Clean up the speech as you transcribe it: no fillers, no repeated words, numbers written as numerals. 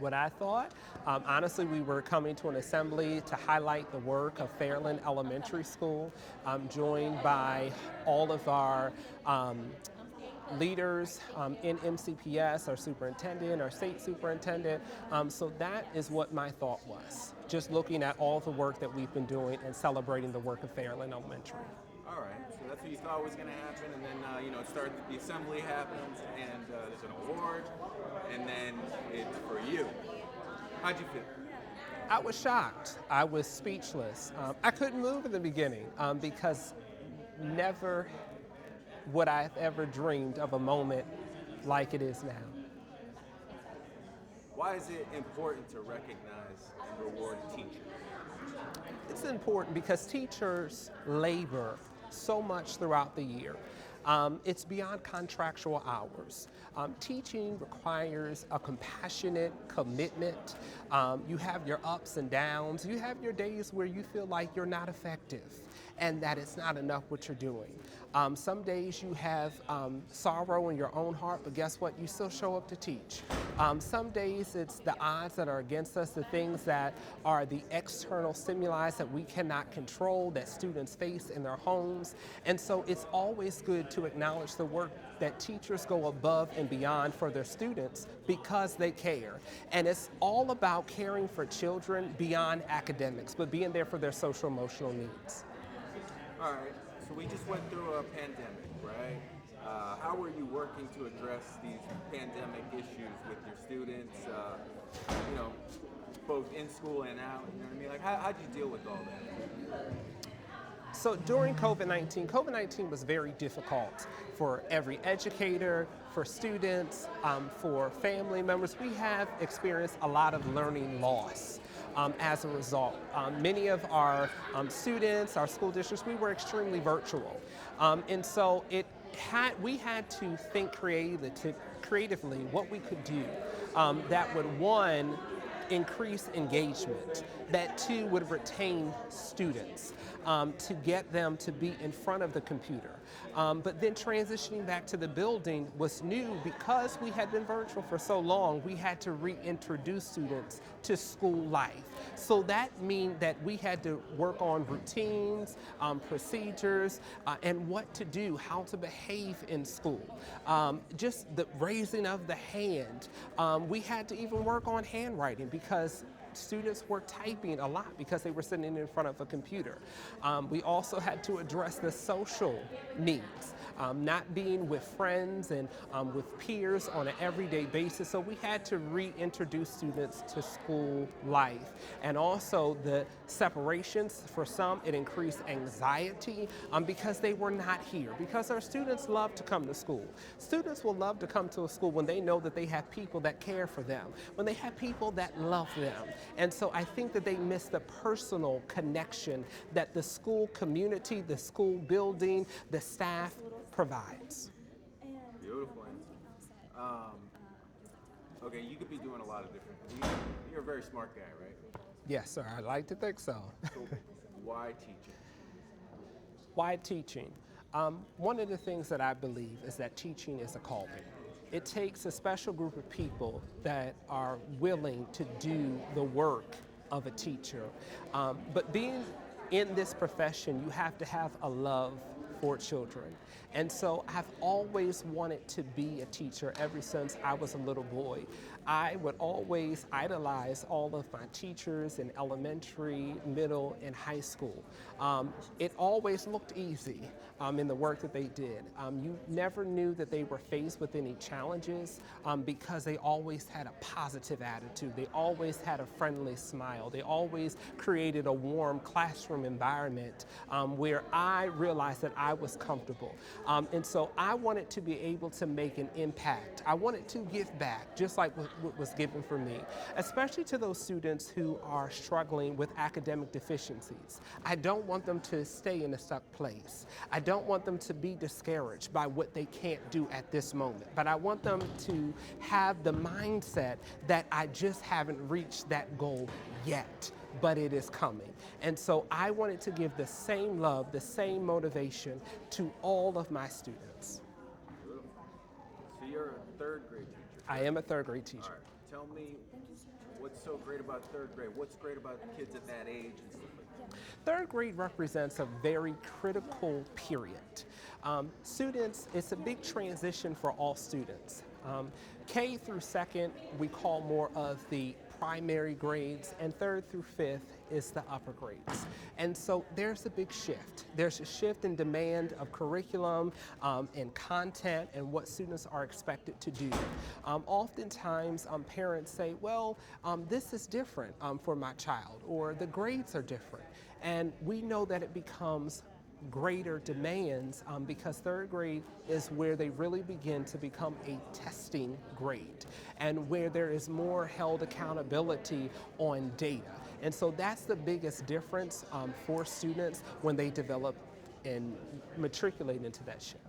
What I thought, honestly, we were coming to an assembly to highlight the work of Fairland Elementary School, joined by all of our leaders in MCPS, our superintendent, our state superintendent. So that is what my thought was, just looking at all the work that we've been doing and celebrating the work of Fairland Elementary. All right, so that's what you thought was going to happen, and then it started. The assembly happens, and there's an award, and then it's for you. How'd you feel? I was shocked. I was speechless. I couldn't move in the beginning because never would I have ever dreamed of a moment like it is now. Why is it important to recognize and reward teachers? It's important because teachers labor so much throughout the year. It's beyond contractual hours. Teaching requires a compassionate commitment. You have your ups and downs. You have your days where you feel like you're not effective and that it's not enough what you're doing. Some days you have sorrow in your own heart, but guess what? You still show up to teach. Some days it's the odds that are against us, the things that are the external stimuli that we cannot control, that students face in their homes. And so it's always good to acknowledge the work that teachers go above and beyond for their students because they care. And it's all about caring for children beyond academics, but being there for their social emotional needs. All right, so we just went through a pandemic, right? How are you working to address these pandemic issues with your students, both in school and out? You know what I mean? Like, how'd you deal with all that? So during COVID-19 was very difficult for every educator, for students, for family members. We have experienced a lot of learning loss. As a result, many of our students, our school districts, we were extremely virtual. And so we had to think creatively what we could do that would, one, increase engagement, that two, would retain students, to get them to be in front of the computer. But then transitioning back to the building was new because we had been virtual for so long. We had to reintroduce students to school life. So that means that we had to work on routines, procedures, and what to do, how to behave in school. Just the raising of the hand. We had to even work on handwriting because students were typing a lot because they were sitting in front of a computer. We also had to address the social needs, not being with friends and with peers on an everyday basis. So we had to reintroduce students to school life. And also the separations, for some, it increased anxiety because they were not here. Because our students love to come to school. Students will love to come to a school when they know that they have people that care for them, when they have people that love them. And so I think that they miss the personal connection that the school community, the school building, the staff provides. Beautiful answer. Okay, you could be doing a lot of different things. You're a very smart guy, right? Yes, sir. I like to think so. So why teaching? Why teaching? One of the things that I believe is that teaching is a calling. It takes a special group of people that are willing to do the work of a teacher. But being in this profession, you have to have a love for children. And so I've always wanted to be a teacher ever since I was a little boy. I would always idolize all of my teachers in elementary, middle, and high school. It always looked easy in the work that they did. You never knew that they were faced with any challenges because they always had a positive attitude. They always had a friendly smile. They always created a warm classroom environment where I realized that I was comfortable. And so I wanted to be able to make an impact. I wanted to give back, just like what was given for me, especially to those students who are struggling with academic deficiencies. I don't want them to stay in a stuck place. I don't want them to be discouraged by what they can't do at this moment, but I want them to have the mindset that I just haven't reached that goal yet, but it is coming. And so I wanted to give the same love, the same motivation to all of my students. So you're a third grade teacher. I am a third grade teacher. All right. Tell me What's so great about third grade? What's great about kids at that age and stuff like that? Third grade represents a very critical period. Students, it's a big transition for all students. K through second, we call more of the primary grades, and third through fifth is the upper grades. And so there's a big shift. There's a shift in demand of curriculum and content and what students are expected to do. Oftentimes, parents say, well, this is different for my child, or the grades are different. And we know that it becomes greater demands because third grade is where they really begin to become a testing grade and where there is more held accountability on data. And so that's the biggest difference for students when they develop and matriculate into that shift.